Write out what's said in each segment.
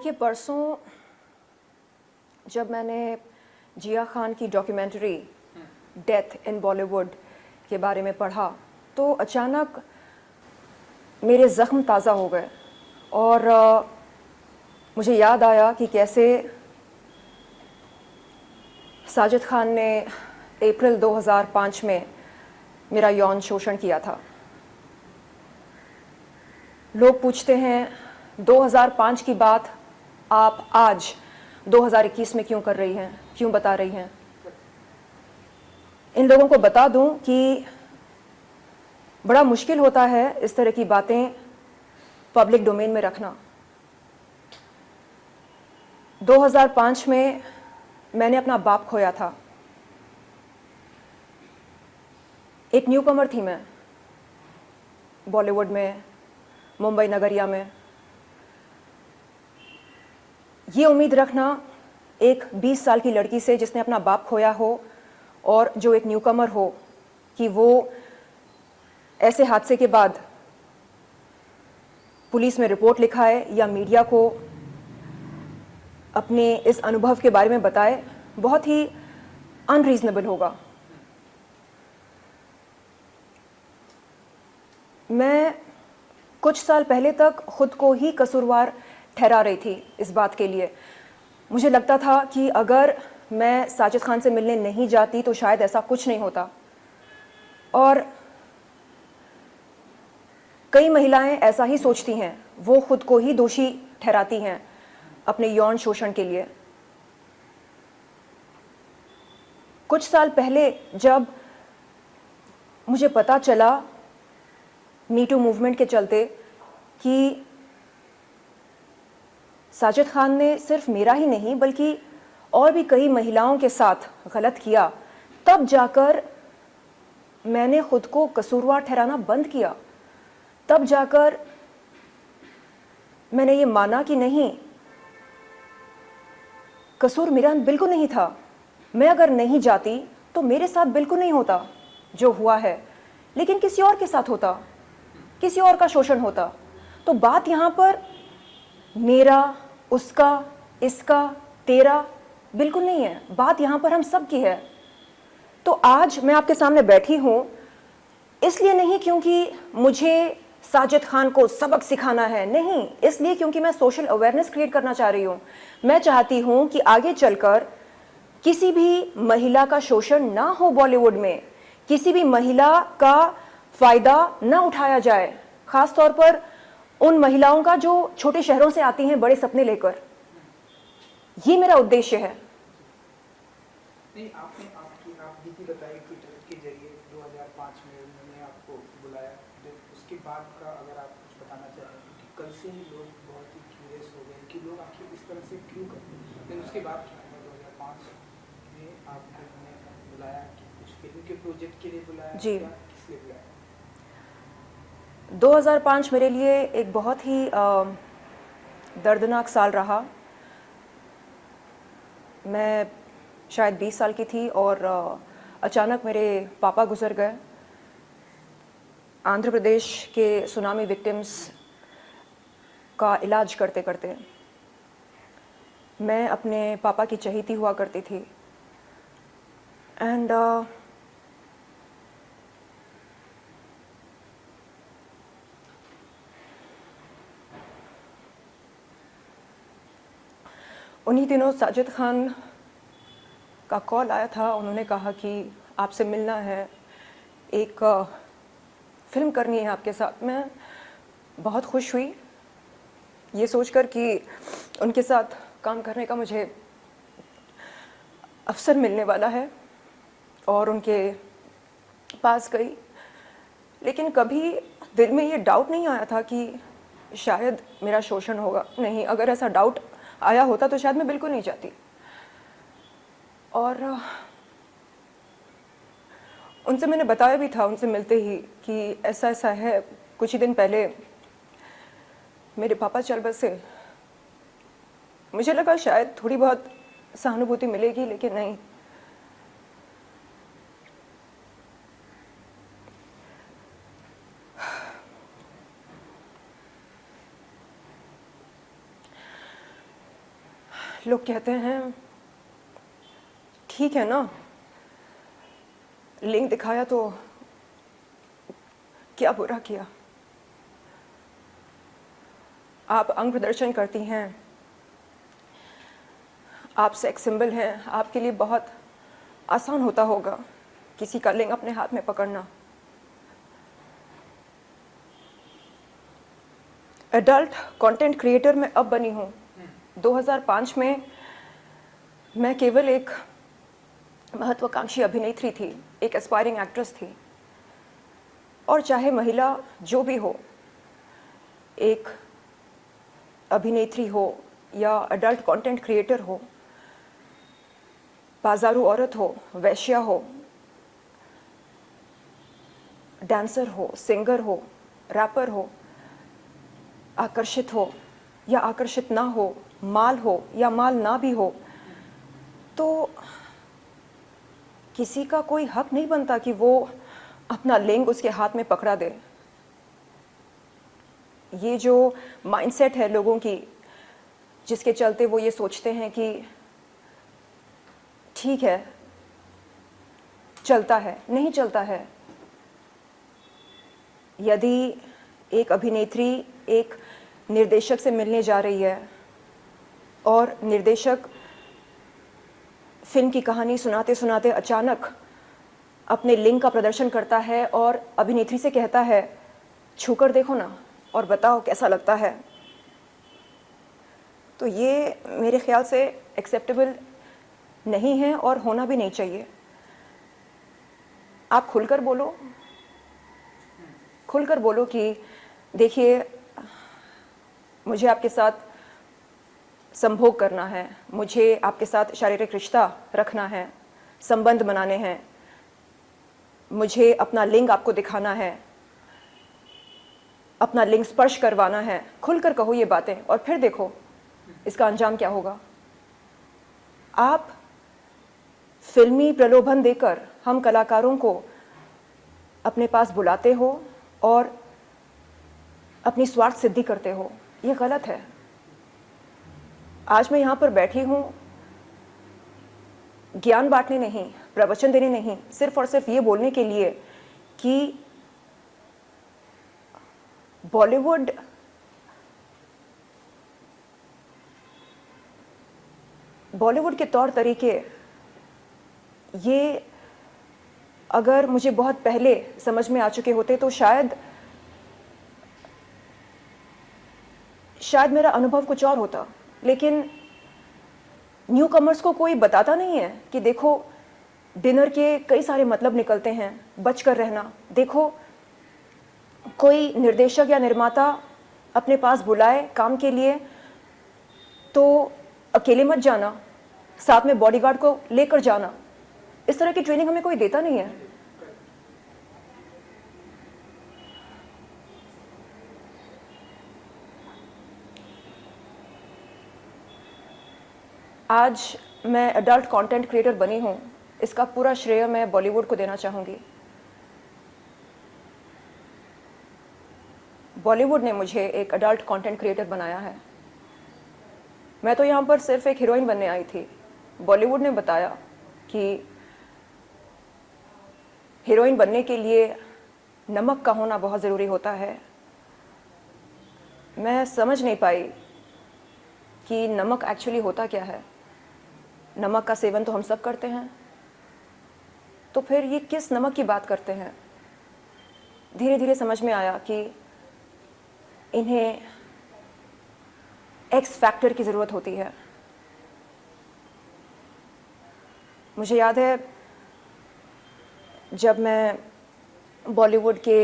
देखिए, परसों जब मैंने जिया खान की डॉक्यूमेंट्री डेथ इन बॉलीवुड के बारे में पढ़ा तो अचानक मेरे ज़ख्म ताज़ा हो गए और मुझे याद आया कि कैसे साजिद खान ने अप्रैल 2005 में मेरा यौन शोषण किया था। लोग पूछते हैं 2005 की बात आप आज 2021 में क्यों कर रही हैं, क्यों बता रही हैं। इन लोगों को बता दूं कि बड़ा मुश्किल होता है इस तरह की बातें पब्लिक डोमेन में रखना। 2005 में मैंने अपना बाप खोया था। एक न्यूकमर थी मैं बॉलीवुड में, मुंबई नगरिया में। ये उम्मीद रखना एक 20 साल की लड़की से जिसने अपना बाप खोया हो और जो एक न्यूकमर हो कि वो ऐसे हादसे के बाद पुलिस में रिपोर्ट लिखाए या मीडिया को अपने इस अनुभव के बारे में बताए, बहुत ही अनरीजनेबल होगा। मैं कुछ साल पहले तक खुद को ही कसूरवार ठहरा रही थी इस बात के लिए। मुझे लगता था कि अगर मैं साजिद खान से मिलने नहीं जाती तो शायद ऐसा कुछ नहीं होता। और कई महिलाएं ऐसा ही सोचती हैं, वो खुद को ही दोषी ठहराती हैं अपने यौन शोषण के लिए। कुछ साल पहले जब मुझे पता चला मीटू मूवमेंट के चलते कि साजिद खान ने सिर्फ मेरा ही नहीं बल्कि और भी कई महिलाओं के साथ गलत किया, तब जाकर मैंने खुद को कसूरवार ठहराना बंद किया। तब जाकर मैंने ये माना कि नहीं, कसूर मेरा बिल्कुल नहीं था। मैं अगर नहीं जाती तो मेरे साथ बिल्कुल नहीं होता जो हुआ है, लेकिन किसी और के साथ होता, किसी और का शोषण होता। तो बात यहाँ पर मेरा, उसका, इसका, तेरा बिल्कुल नहीं है। बात यहाँ पर हम सब की है। तो आज मैं आपके सामने बैठी हूँ इसलिए नहीं क्योंकि मुझे साजिद खान को सबक सिखाना है, नहीं, इसलिए क्योंकि मैं सोशल अवेयरनेस क्रिएट करना चाह रही हूँ। मैं चाहती हूँ कि आगे चलकर किसी भी महिला का शोषण ना हो बॉलीवुड में, किसी भी महिला का फायदा ना उठाया जाए, खास तौर पर उन महिलाओं का जो छोटे शहरों से आती हैं बड़े सपने लेकर। ये मेरा उद्देश्य है। नहीं, आपने आप बीती बताई ट्विटर के जरिए 2005 में उन्होंने आपको बुलाया। उसके बाद का अगर आप कुछ बताना चाहें कि कल से ही लोग बहुत ही क्यूरियस हो गए कि लोग आखिर इस तरह से क्यों करते हैं। लेकिन उसके बाद क्या हुआ 2005 में आपको उन्होंने बुलाया कि कुछ फिल्म के प्रोजेक्ट के लिए बुलाया जी, किस लिए बुलाया? 2005 मेरे लिए एक बहुत ही दर्दनाक साल रहा। मैं शायद 20 साल की थी और अचानक मेरे पापा गुजर गए। आंध्र प्रदेश के सुनामी विक्टिम्स का इलाज करते करते मैं अपने पापा की चहेती हुआ करती थी। एंड उन्हीं दिनों साजिद खान का कॉल आया था। उन्होंने कहा कि आपसे मिलना है, एक फिल्म करनी है आपके साथ। मैं बहुत खुश हुई ये सोचकर कि उनके साथ काम करने का मुझे अवसर मिलने वाला है, और उनके पास गई। लेकिन कभी दिल में ये डाउट नहीं आया था कि शायद मेरा शोषण होगा। नहीं, अगर ऐसा डाउट आया होता तो शायद मैं बिल्कुल नहीं जाती। और उनसे मैंने बताया भी था उनसे मिलते ही कि ऐसा ऐसा है। कुछ ही दिन पहले मेरे पापा चल बसे। मुझे लगा शायद थोड़ी बहुत सहानुभूति मिलेगी, लेकिन नहीं। लोग कहते हैं ठीक है ना, लिंक दिखाया तो क्या बुरा किया। आप अंग प्रदर्शन करती हैं, आप सेक्स सिंबल हैं, आपके लिए बहुत आसान होता होगा किसी का लिंग अपने हाथ में पकड़ना। एडल्ट कंटेंट क्रिएटर मैं अब बनी हूँ। 2005 में मैं केवल एक महत्वाकांक्षी अभिनेत्री थी, एक एस्पायरिंग एक्ट्रेस थी। और चाहे महिला जो भी हो, एक अभिनेत्री हो या एडल्ट कंटेंट क्रिएटर हो, बाजारू औरत हो, वैश्या हो, डांसर हो, सिंगर हो, रैपर हो, आकर्षित हो या आकर्षित ना हो, माल हो या माल ना भी हो, तो किसी का कोई हक नहीं बनता कि वो अपना लिंग उसके हाथ में पकड़ा दे। ये जो माइंडसेट है लोगों की, जिसके चलते वो ये सोचते हैं कि ठीक है, चलता है, नहीं चलता है। यदि एक अभिनेत्री एक निर्देशक से मिलने जा रही है और निर्देशक फिल्म की कहानी सुनाते सुनाते अचानक अपने लिंग का प्रदर्शन करता है और अभिनेत्री से कहता है छूकर देखो ना और बताओ कैसा लगता है, तो ये मेरे ख्याल से एक्सेप्टेबल नहीं है और होना भी नहीं चाहिए। आप खुलकर बोलो कि देखिए, मुझे आपके साथ संभोग करना है, मुझे आपके साथ शारीरिक रिश्ता रखना है, संबंध बनाने हैं, मुझे अपना लिंग आपको दिखाना है, अपना लिंग स्पर्श करवाना है। खुलकर कहो ये बातें और फिर देखो इसका अंजाम क्या होगा। आप फिल्मी प्रलोभन देकर हम कलाकारों को अपने पास बुलाते हो और अपनी स्वार्थ सिद्धि करते हो, ये गलत है। आज मैं यहाँ पर बैठी हूँ ज्ञान बांटने नहीं, प्रवचन देने नहीं, सिर्फ और सिर्फ ये बोलने के लिए कि बॉलीवुड के तौर तरीके ये अगर मुझे बहुत पहले समझ में आ चुके होते तो शायद मेरा अनुभव कुछ और होता। लेकिन न्यू कमर्स को कोई बताता नहीं है कि देखो डिनर के कई सारे मतलब निकलते हैं, बचकर रहना। देखो कोई निर्देशक या निर्माता अपने पास बुलाए काम के लिए तो अकेले मत जाना, साथ में बॉडीगार्ड को लेकर जाना। इस तरह की ट्रेनिंग हमें कोई देता नहीं है। आज मैं एडल्ट कंटेंट क्रिएटर बनी हूँ, इसका पूरा श्रेय मैं बॉलीवुड को देना चाहूँगी। बॉलीवुड ने मुझे एक एडल्ट कंटेंट क्रिएटर बनाया है। मैं तो यहाँ पर सिर्फ एक हीरोइन बनने आई थी। बॉलीवुड ने बताया कि हीरोइन बनने के लिए नमक का होना बहुत ज़रूरी होता है। मैं समझ नहीं पाई कि नमक एक्चुअली होता क्या है। नमक का सेवन तो हम सब करते हैं, तो फिर ये किस नमक की बात करते हैं। धीरे धीरे समझ में आया कि इन्हें एक्स फैक्टर की ज़रूरत होती है। मुझे याद है जब मैं बॉलीवुड के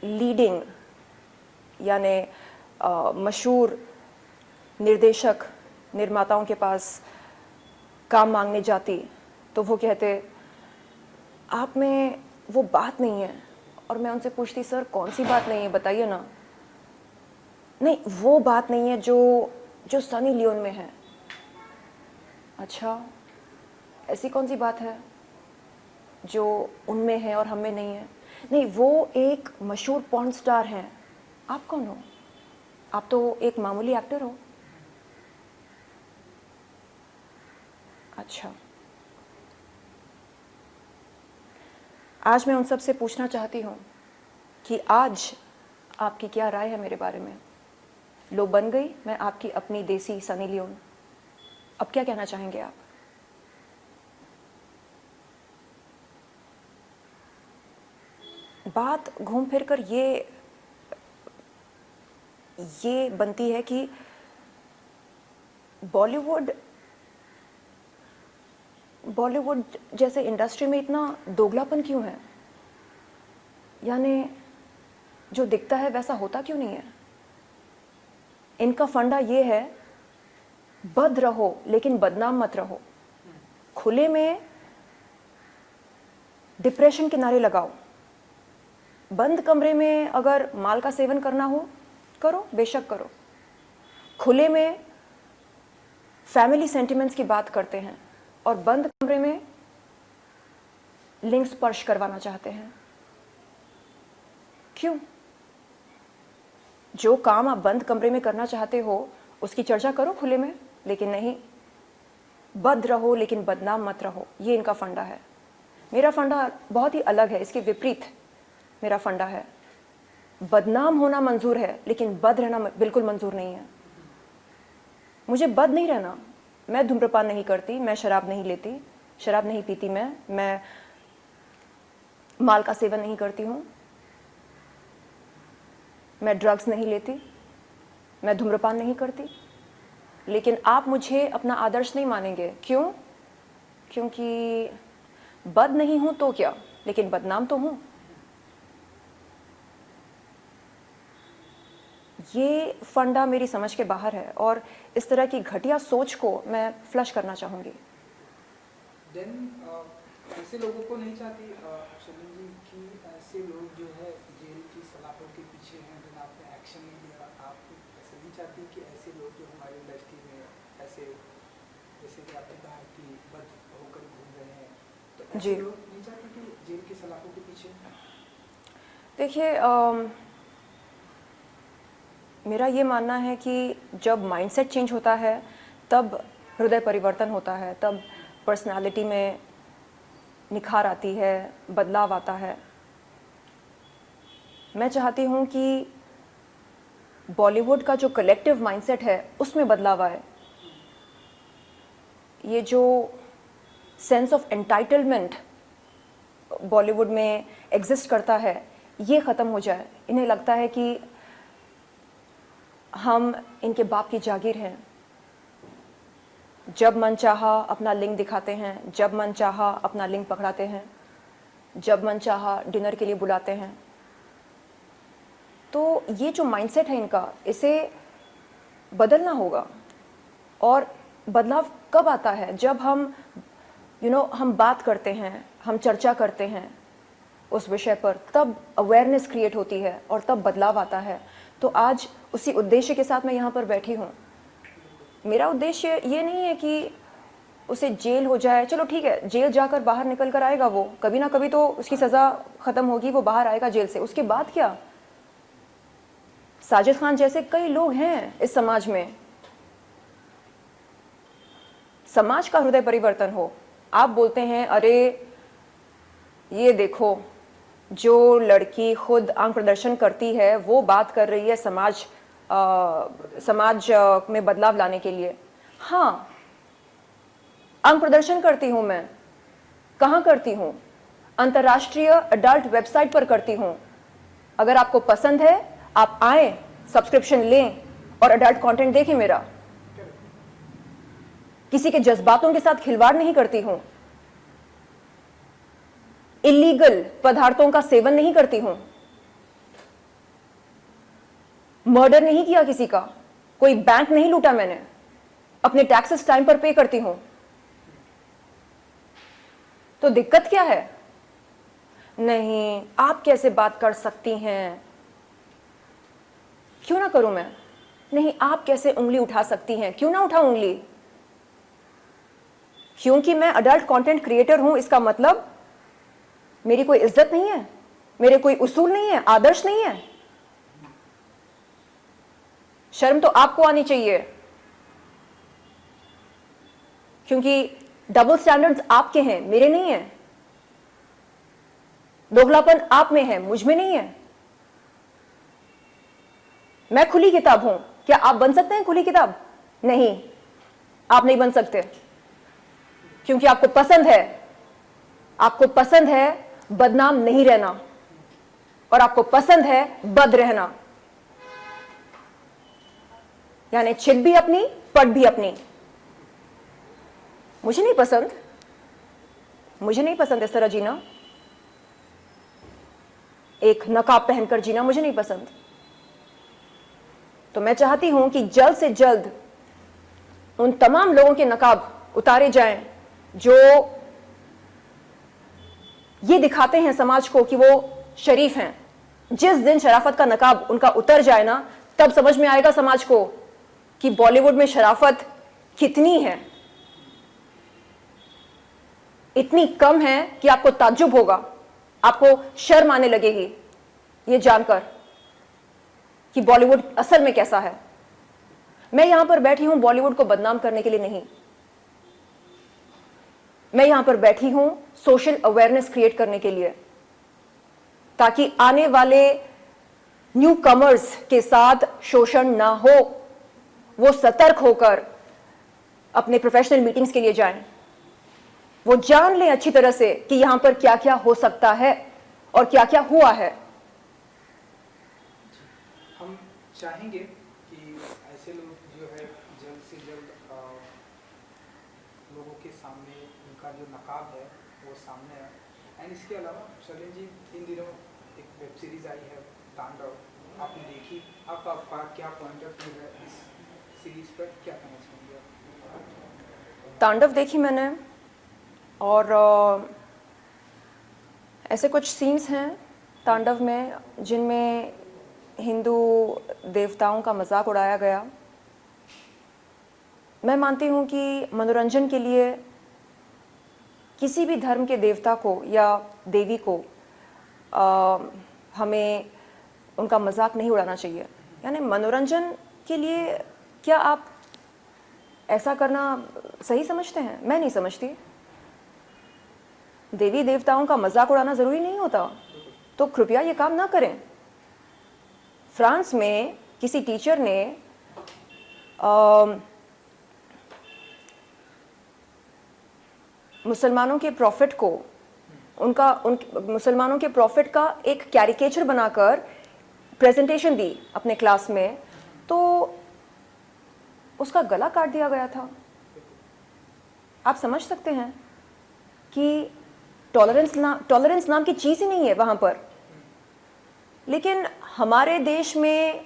लीडिंग यानी मशहूर निर्देशक निर्माताओं के पास काम मांगने जाती तो वो कहते आप में वो बात नहीं है। और मैं उनसे पूछती सर कौन सी बात नहीं है, बताइए ना। नहीं, वो बात नहीं है जो सनी लियोन में है। अच्छा, ऐसी कौन सी बात है जो उनमें है और हम में नहीं है? नहीं, वो एक मशहूर पॉर्न स्टार हैं। आप कौन हो? आप तो एक मामूली एक्टर हो। अच्छा, आज मैं उन सब से पूछना चाहती हूँ कि आज आपकी क्या राय है मेरे बारे में। लो बन गई मैं आपकी अपनी देसी सनी लियोन। अब क्या कहना चाहेंगे आप? बात घूम फिर कर ये बनती है कि बॉलीवुड जैसे इंडस्ट्री में इतना दोगलापन क्यों है? यानी जो दिखता है वैसा होता क्यों नहीं है? इनका फंडा ये है, बद रहो लेकिन बदनाम मत रहो। खुले में डिप्रेशन के नारे लगाओ, बंद कमरे में अगर माल का सेवन करना हो करो, बेशक करो। खुले में फैमिली सेंटिमेंट्स की बात करते हैं और बंद कमरे में लिंग स्पर्श करवाना चाहते हैं। क्यों? जो काम आप बंद कमरे में करना चाहते हो उसकी चर्चा करो खुले में, लेकिन नहीं, बद रहो लेकिन बदनाम मत रहो। ये इनका फंडा है। मेरा फंडा बहुत ही अलग है, इसके विपरीत मेरा फंडा है। बदनाम होना मंजूर है लेकिन बद रहना बिल्कुल मंजूर नहीं है। मुझे बद नहीं रहना। मैं धूम्रपान नहीं करती, मैं शराब नहीं लेती, शराब नहीं पीती, मैं माल का सेवन नहीं करती हूँ, मैं ड्रग्स नहीं लेती, मैं धूम्रपान नहीं करती। लेकिन आप मुझे अपना आदर्श नहीं मानेंगे। क्यों? क्योंकि बद नहीं हूं तो क्या, लेकिन बदनाम तो हूं। ये फंडा मेरी समझ के बाहर है और इस तरह की घटिया सोच को मैं फ्लश करना चाहूंगी। ऐसे लोगों को नहीं चाहती शर्मिन जी कि ऐसे लोग जो है जेल की सलाखों के पीछे हैं, जिन आपने एक्शन नहीं लिया। आप ऐसे नहीं चाहती कि ऐसे लोग जो हमारी इंडस्ट्री में ऐसे, जैसे कि आपने कहा कि बद होकर घूम रहे हैं, तो ऐसे लोग नहीं चाहते कि जेल की सलाखों के पीछे? देखिए, मेरा ये मानना है कि जब माइंडसेट चेंज होता है तब हृदय परिवर्तन होता है, तब पर्सनालिटी में निखार आती है, बदलाव आता है। मैं चाहती हूँ कि बॉलीवुड का जो कलेक्टिव माइंडसेट है उसमें बदलाव आए। ये जो सेंस ऑफ एंटाइटलमेंट बॉलीवुड में एग्जिस्ट करता है ये ख़त्म हो जाए। इन्हें लगता है कि हम इनके बाप की जागीर हैं। जब मन चाहा अपना लिंग दिखाते हैं, जब मन चाहा अपना लिंग पकड़ाते हैं, जब मन चाहा डिनर के लिए बुलाते हैं। तो ये जो माइंडसेट है इनका, इसे बदलना होगा। और बदलाव कब आता है? जब हम हम बात करते हैं, हम चर्चा करते हैं उस विषय पर, तब अवेयरनेस क्रिएट होती है और तब बदलाव आता है। तो आज उसी उद्देश्य के साथ मैं यहाँ पर बैठी हूँ। मेरा उद्देश्य ये नहीं है कि उसे जेल हो जाए। चलो ठीक है, जेल जाकर बाहर निकल कर आएगा वो, कभी ना कभी तो उसकी सज़ा ख़त्म होगी, वो बाहर आएगा जेल से। उसके बाद क्या? साजिद खान जैसे कई लोग हैं इस समाज में। समाज का हृदय परिवर्तन हो। आप बोलते हैं अरे ये देखो, जो लड़की खुद अंग प्रदर्शन करती है वो बात कर रही है समाज में बदलाव लाने के लिए। हाँ, अंग प्रदर्शन करती हूं मैं। कहाँ करती हूं? अंतर्राष्ट्रीय अडल्ट वेबसाइट पर करती हूं। अगर आपको पसंद है आप आए, सब्सक्रिप्शन लें और अडल्ट कंटेंट देखें मेरा। किसी के जज्बातों के साथ खिलवाड़ नहीं करती हूं। इलीगल पदार्थों का सेवन नहीं करती हूं। मर्डर नहीं किया किसी का, कोई बैंक नहीं लूटा मैंने, अपने टैक्सेस टाइम पर पे करती हूं। तो दिक्कत क्या है? नहीं, आप कैसे बात कर सकती हैं? क्यों ना करूं मैं? नहीं, आप कैसे उंगली उठा सकती हैं? क्यों ना उठाऊं उंगली? क्योंकि मैं अडल्ट कंटेंट क्रिएटर हूं इसका मतलब मेरी कोई इज्जत नहीं है, मेरे कोई उसूल नहीं है, आदर्श नहीं है? शर्म तो आपको आनी चाहिए, क्योंकि डबल स्टैंडर्ड्स आपके हैं, मेरे नहीं है। दोगलापन आप में है, मुझ में नहीं है। मैं खुली किताब हूं, क्या आप बन सकते हैं खुली किताब? नहीं, आप नहीं बन सकते, क्योंकि आपको पसंद है बदनाम नहीं रहना, और आपको पसंद है बद रहना, यानी चिट भी अपनी, पट भी अपनी। मुझे नहीं पसंद इस तरह जीना, एक नकाब पहनकर जीना मुझे नहीं पसंद। तो मैं चाहती हूं कि जल्द से जल्द उन तमाम लोगों के नकाब उतारे जाएं जो ये दिखाते हैं समाज को कि वो शरीफ हैं। जिस दिन शराफत का नकाब उनका उतर जाए ना, तब समझ में आएगा समाज को कि बॉलीवुड में शराफत कितनी है। इतनी कम है कि आपको ताज्जुब होगा, आपको शर्म आने लगेगी ये जानकर कि बॉलीवुड असल में कैसा है। मैं यहां पर बैठी हूं बॉलीवुड को बदनाम करने के लिए नहीं, मैं यहां पर बैठी हूं सोशल अवेयरनेस क्रिएट करने के लिए, ताकि आने वाले न्यू कमर्स के साथ शोषण ना हो, वो सतर्क होकर अपने प्रोफेशनल मीटिंग्स के लिए जाएं, वो जान लें अच्छी तरह से कि यहां पर क्या क्या हो सकता है और क्या क्या हुआ है। हम चाहेंगे कि ऐसे लोग जो है जल्द से जल्द लोगों के सामने उनका जो नकाब है वो सामने आए। एंड इसके अलावा शैलेन जी, इन दिनों एक वेब सीरीज आई है तांडव, आपने देखी? आपका क्या पॉइंट ऑफ व्यू है इस सीरीज पर, क्या कहना चाहेंगे आप? तांडव देखी मैंने, और ऐसे कुछ सीन्स हैं तांडव में जिनमें हिंदू देवताओं का मजाक उड़ाया गया। मैं मानती हूं कि मनोरंजन के लिए किसी भी धर्म के देवता को या देवी को हमें उनका मजाक नहीं उड़ाना चाहिए। यानी मनोरंजन के लिए क्या आप ऐसा करना सही समझते हैं? मैं नहीं समझती। देवी देवताओं का मजाक उड़ाना जरूरी नहीं होता, तो कृपया ये काम ना करें। फ्रांस में किसी टीचर ने मुसलमानों के प्रॉफिट को मुसलमानों के प्रॉफिट का एक कैरिकेचर बनाकर प्रेजेंटेशन दी अपने क्लास में, तो उसका गला काट दिया गया था। आप समझ सकते हैं कि टॉलरेंस नाम की चीज ही नहीं है वहां पर। लेकिन हमारे देश में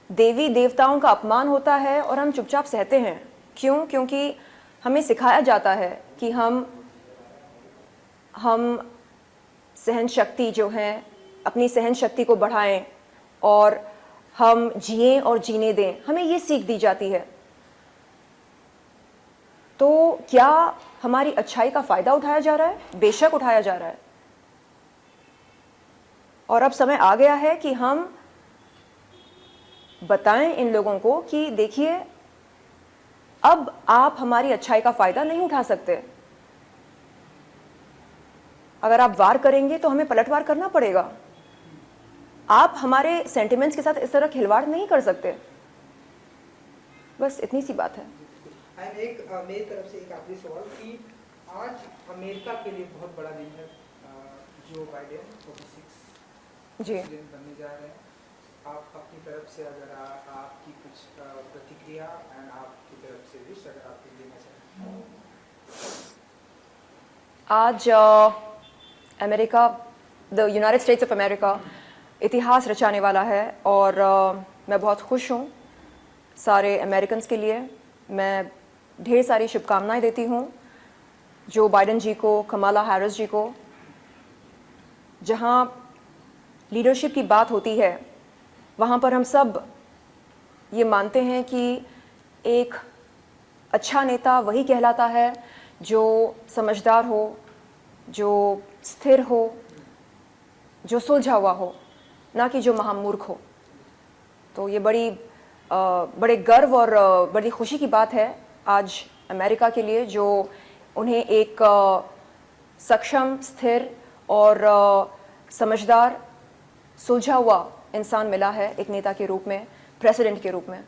देवी देवताओं का अपमान होता है और हम चुपचाप सहते हैं। क्यों? क्योंकि हमें सिखाया जाता है कि हम सहन शक्ति जो है, अपनी सहन शक्ति को बढ़ाएं और हम जिएं और जीने दें, हमें ये सीख दी जाती है। तो क्या हमारी अच्छाई का फायदा उठाया जा रहा है? बेशक उठाया जा रहा है। और अब समय आ गया है कि हम बताएं इन लोगों को कि देखिए, अब आप हमारी अच्छाई का फायदा नहीं उठा सकते। अगर आप वार करेंगे तो हमें पलटवार करना पड़ेगा। आप हमारे सेंटिमेंट्स के साथ इस तरह खिलवाड़ नहीं कर सकते। बस इतनी सी बात है। एक मेरी तरफ से एक आखिरी सवाल कि आज अमेरिका के लिए बहुत बड़ा दिन है। जो बाइडेन 46 जी प्रेसिडेंट बनने जा रहे हैं। आप अपनी तरफ से अगर आपकी कुछ प्रतिक्रिया एंड आपकी तरफ से विश अगर आप देना चाहें। आज America, the United states of America इतिहास रचाने वाला है, और मैं बहुत खुश हूँ। सारे अमेरिकन्स के लिए मैं ढेर सारी शुभकामनाएं देती हूँ। जो बाइडेन जी को, कमाला हैरिस जी को। जहाँ लीडरशिप की बात होती है वहाँ पर हम सब ये मानते हैं कि एक अच्छा नेता वही कहलाता है जो समझदार हो, जो स्थिर हो, जो सुलझा हुआ हो, ना कि जो महामूर्ख हो। तो ये बड़े गर्व और बड़ी खुशी की बात है आज अमेरिका के लिए, जो उन्हें एक सक्षम, स्थिर और समझदार, सुलझा हुआ इंसान मिला है एक नेता के रूप में, प्रेसिडेंट के रूप में।